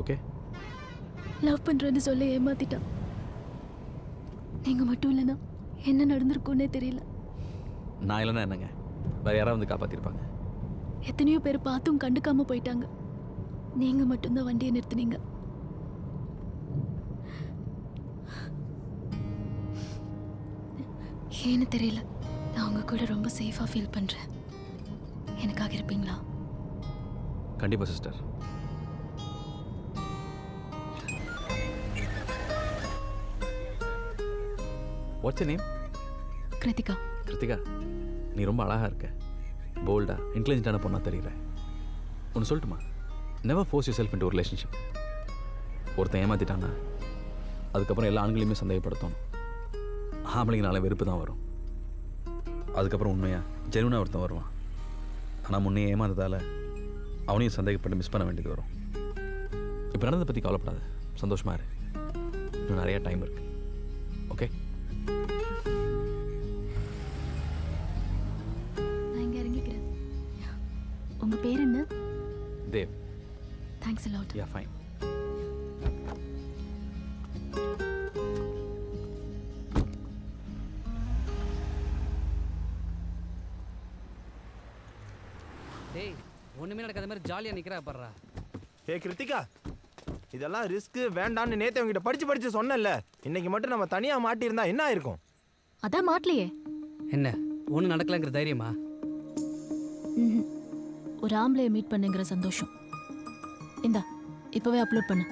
Okay? Love பண்றேன்னு சொல்ல ஏமாத்திட்டான். நீங்க மட்டும் இல்லைன்னா என்ன நடந்திருக்கும்னே தெரியல. நான் இல்லைன்னா என்னங்க, வேற யாராவது வந்து காப்பாற்றிருப்பாங்க. எத்தனையோ பேர் பார்த்தும் கண்டுக்காம போயிட்டாங்க. நீங்க மட்டும்தான் வண்டியை நிறுத்துனீங்க. ஏன்னு தெரியல, நான் உங்க கூட ரொம்ப சேஃபா ஃபீல் பண்றேன். எனக்காக இருப்பீங்களா? கண்டிப்பாக sister. What's name? Krithika. Krithika, நீ ரொம்ப அழகாக இருக்க, போல்டாக இன்டெலிஜென்ட்டான பொண்ணாக தெரியுற. ஒன்று சொல்லட்டுமா? Never force yourself into ஒரு ரிலேஷன்ஷிப். ஒருத்தன் ஏமாற்றிட்டான்னா அதுக்கப்புறம் எல்லா ஆண்களையுமே சந்தேகப்படுத்தணும். ஆம்பளைங்கனால வெறுப்பு தான் வரும். அதுக்கப்புறம் உண்மையாக ஜெனுவனாக ஒருத்தன் வருவான். ஆனால் முன்னே ஏமாந்ததால் அவனையும் சந்தேகப்பட்டு மிஸ் பண்ண வேண்டியது வரும். இப்போ நடந்ததை பற்றி கவலைப்படாத, சந்தோஷமாக இரு. இன்னும் நிறையா டைம் இருக்கு. ஓகே? நான் இங்க இறங்கிக்கிறேன். உங்க பேர் என்ன? Dev. Thanks a lot. Yeah fine. டேய், ஒண்ணுமே நடக்காத மாதிரி ஜாலியா நிக்கிறா படுறா. ஏ கிருத்திகா, இதெல்லாம் ரிஸ்க் வேண்டான்னு நேத்து உங்ககிட்ட படிச்சு சொன்னேன்ல. இன்னைக்கு மட்டும் நம்ம தனியா மாட்டியிருந்தா என்ன ஆயிருக்கும்? அதான் மாட்டலையே. என்ன ஒன்றும் நடக்கலங்கிற தைரியமா? ஒரு ஆம்பளையை மீட் பண்ணுங்கிற சந்தோஷம். இந்தா இப்பவே அப்லோட் பண்ணு.